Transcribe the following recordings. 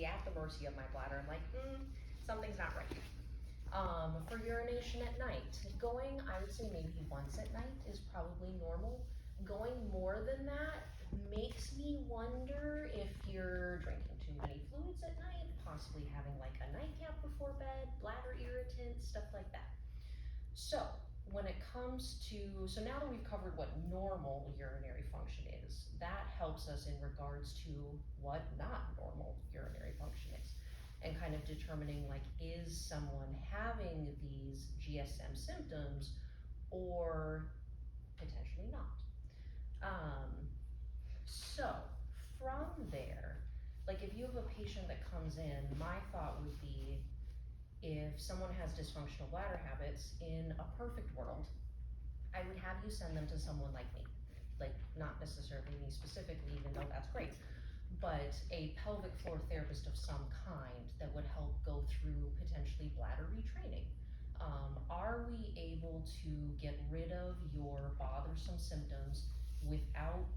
basically at the mercy of my bladder. I'm like, something's not right. For urination at night, going, I would say maybe once at night is probably normal. Going more than that makes me wonder if you're drinking too many fluids at night, possibly having like a nightcap before bed, bladder irritants, stuff like that. So when it comes to, so now that we've covered what normal urinary function is, that helps us in regards to what not normal urinary function is, and kind of determining like, is someone having these GSM symptoms or potentially not. So from there, like if you have a patient that comes in, my thought would be, if someone has dysfunctional bladder habits, in a perfect world, I would have you send them to someone like me. Like, not necessarily me specifically, even though that's great, but a pelvic floor therapist of some kind that would help go through potentially bladder retraining. Are we able to get rid of your bothersome symptoms without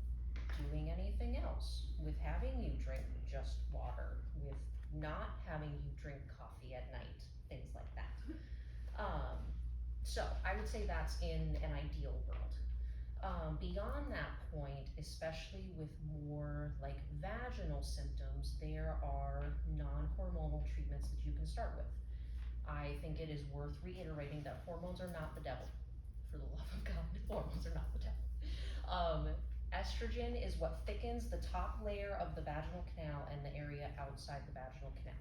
doing anything else? With having you drink just water, with not having you drink coffee at night, things like that. So I would say that's in an ideal world. Beyond that point, especially with more like vaginal symptoms, there are non-hormonal treatments that you can start with. I think it is worth reiterating that hormones are not the devil. For the love of God, hormones are not the devil. Estrogen is what thickens the top layer of the vaginal canal and the area outside the vaginal canal.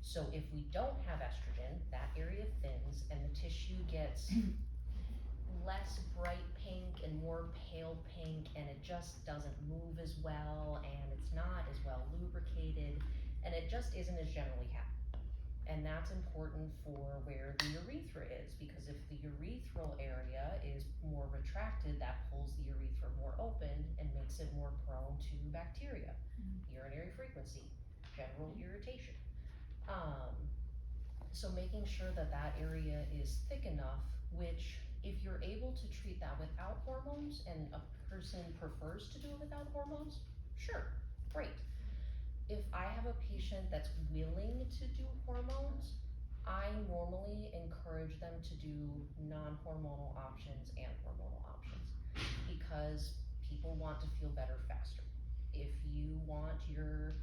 So if we don't have estrogen, that area thins and the tissue gets less bright pink and more pale pink, and it just doesn't move as well, and it's not as well lubricated, and it just isn't as generally happy. And that's important for where the urethra is, because if the urethral area is more retracted, that pulls the urethra more open and makes it more prone to bacteria, urinary frequency, general irritation. So making sure that that area is thick enough, which if you're able to treat that without hormones and a person prefers to do it without hormones, sure, great. If I have a patient that's willing to do hormones, I normally encourage them to do non-hormonal options and hormonal options, because people want to feel better faster. If you want your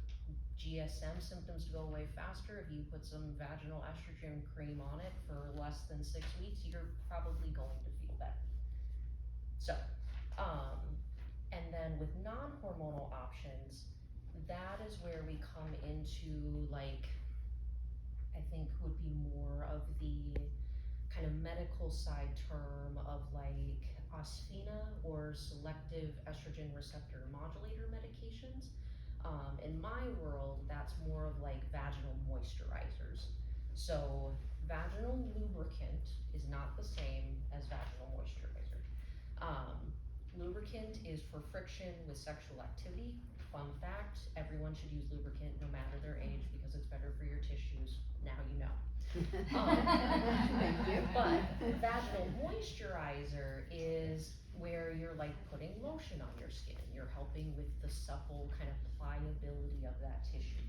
GSM symptoms to go away faster, if you put some vaginal estrogen cream on it for less than 6 weeks, you're probably going to feel better. So, and then with non-hormonal options, that is where we come into like, I think would be more of the kind of medical side term of like osphena or selective estrogen receptor modulator medications. In my world, that's more of like vaginal moisturizers. So vaginal lubricant is not the same as vaginal moisturizer. Lubricant is for friction with sexual activity. Fun fact, everyone should use lubricant no matter their age, because it's better for your tissues. Now you know. Thank you. But vaginal moisturizer is where you're like putting lotion on your skin. You're helping with the supple kind of pliability of that tissue.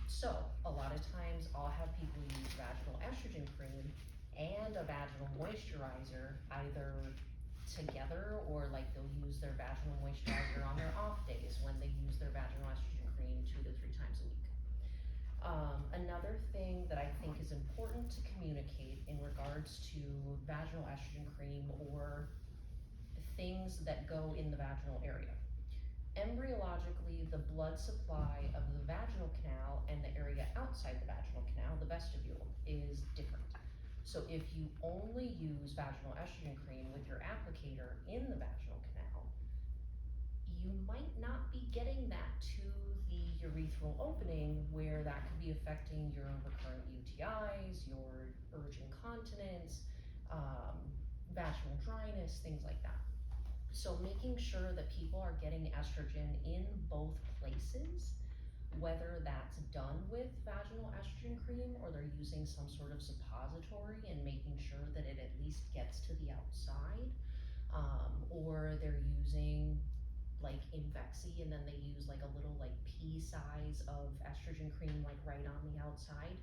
So a lot of times I'll have people use vaginal estrogen cream and a vaginal moisturizer either together, or like they'll use their vaginal moisturizer on their off days when they use their vaginal estrogen cream 2 to 3 times a week. Another thing that I think is important to communicate in regards to vaginal estrogen cream or things that go in the vaginal area. Embryologically, the blood supply of the vaginal canal and the area outside the vaginal canal, the vestibule, is different. So if you only use vaginal estrogen cream with your applicator in the vaginal canal, you might not be getting that to the urethral opening, where that could be affecting your recurrent UTIs, your urge incontinence, vaginal dryness, things like that. So making sure that people are getting estrogen in both places, whether that's done with vaginal estrogen cream or they're using some sort of suppository and making sure that it at least gets to the outside, or they're using like Imvexy, and then they use like a little like pea size of estrogen cream like right on the outside,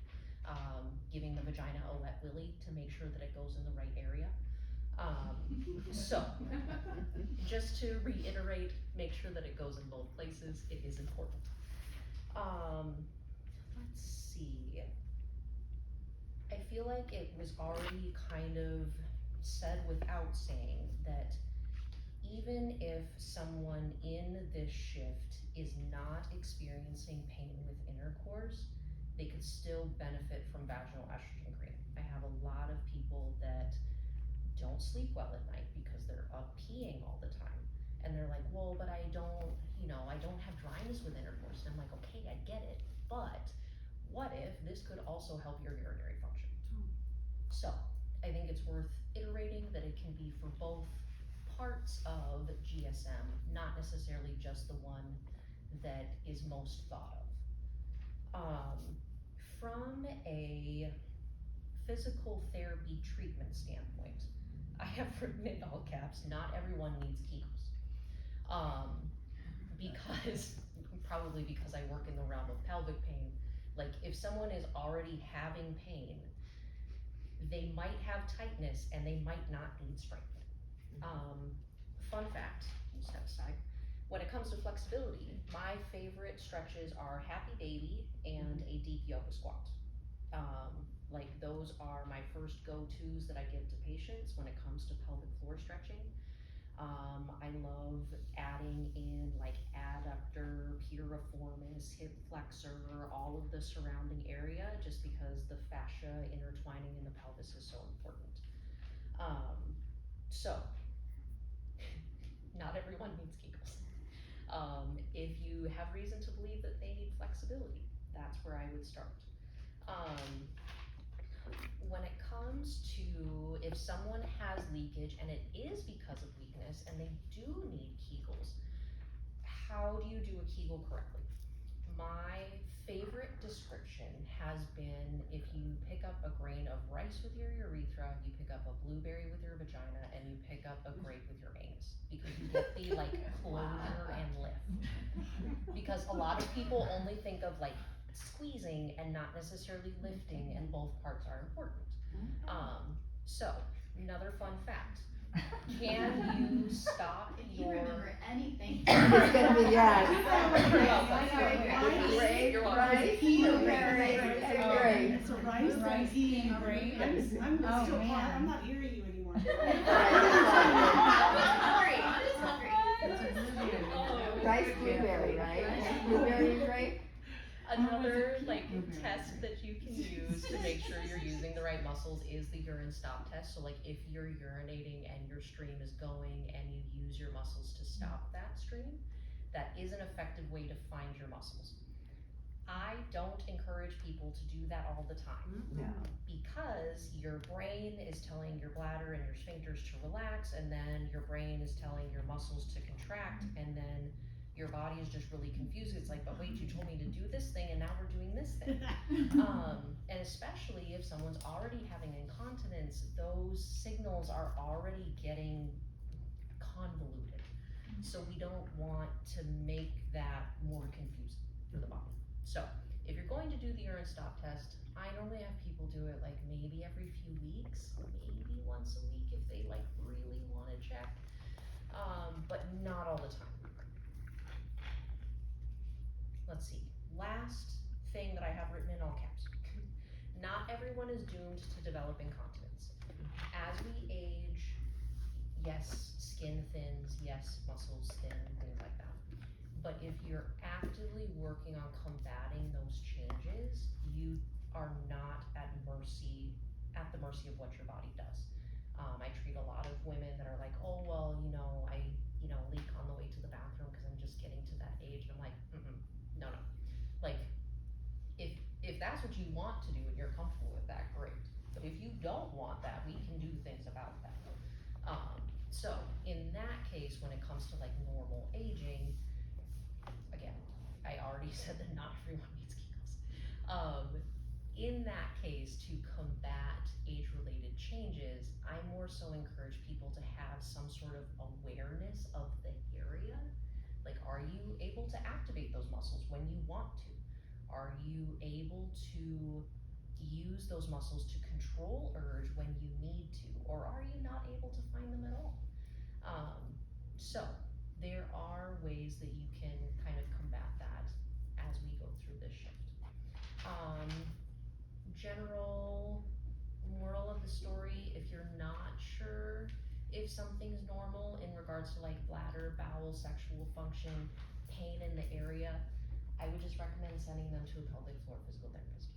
giving the vagina a wet willy to make sure that it goes in the right area. So just to reiterate, make sure that it goes in both places, it is important. Let's see. I feel like it was already kind of said without saying that even if someone in this shift is not experiencing pain with intercourse, they could still benefit from vaginal estrogen cream. I have a lot of people that don't sleep well at night because they're up peeing all the time. And they're like, well, but I don't have dryness with intercourse. And I'm like, okay, I get it, but what if this could also help your urinary function? So I think it's worth iterating that it can be for both parts of GSM, not necessarily just the one that is most thought of. From a physical therapy treatment standpoint, I have written in all caps, not everyone needs Kegels. Probably because I work in the realm of pelvic pain, like if someone is already having pain, they might have tightness and they might not need strength. Fun fact, we'll step aside. When it comes to flexibility, my favorite stretches are Happy Baby and a deep yoga squat. Like those are my first go-tos that I give to patients when it comes to pelvic floor stretching. I love adding in like adductor, piriformis, hip flexor, all of the surrounding area, just because the fascia intertwining in the pelvis is so important. So, not everyone needs Kegels. If you have reason to believe that they need flexibility, that's where I would start. When it comes to if someone has leakage and it is because of weakness and they do need Kegels, how do you do a Kegel correctly? My favorite description has been if you pick up a grain of rice with your urethra, you pick up a blueberry with your vagina, and you pick up a grape with your anus, because you get the like closure and lift. Because a lot of people only think of like squeezing and not necessarily lifting, and both parts are important. So another fun fact. Can you stop If you your... remember anything. It's gonna be yes. You're welcome. Great. It's a rice and pea and grape. I'm still far, I'm not hearing you anymore. Rice blueberry, right? Blueberry and grape? Another like test that you can use to make sure you're using the right muscles is the urine stop test. So like if you're urinating and your stream is going and you use your muscles to stop that stream, that is an effective way to find your muscles. I don't encourage people to do that all the time. No. Because your brain is telling your bladder and your sphincters to relax, and then your brain is telling your muscles to contract, and then your body is just really confused. It's like, but wait, you told me to do this thing and now we're doing this thing. And especially if someone's already having incontinence, those signals are already getting convoluted. So we don't want to make that more confusing for the body. So if you're going to do the urine stop test, I normally have people do it like maybe every few weeks, maybe once a week if they like really want to check, but not all the time. Let's see, last thing that I have written in all caps. Not everyone is doomed to develop incontinence. As we age, yes, skin thins, yes, muscles thin, things like that. But if you're actively working on combating those changes, you are not at the mercy of what your body does. I treat a lot of women that are like, oh, well, I leak on the way to the bathroom because I'm just getting to that age. And I'm like, no. Like, if that's what you want to do and you're comfortable with that, great. But if you don't want that, we can do things about that. So in that case, when it comes to like normal aging, again, I already said that not everyone needs Kegels. In that case, to combat age-related changes, I more so encourage people to have some sort of awareness of the area Like, are you able to activate those muscles when you want to? Are you able to use those muscles to control urge when you need to? Or are you not able to find them at all? So there are ways that you can kind of combat that as we go through this shift. General moral of the story, if you're not sure if something's normal in regards to like bladder, bowel, sexual function, pain in the area, I would just recommend sending them to a pelvic floor physical therapist.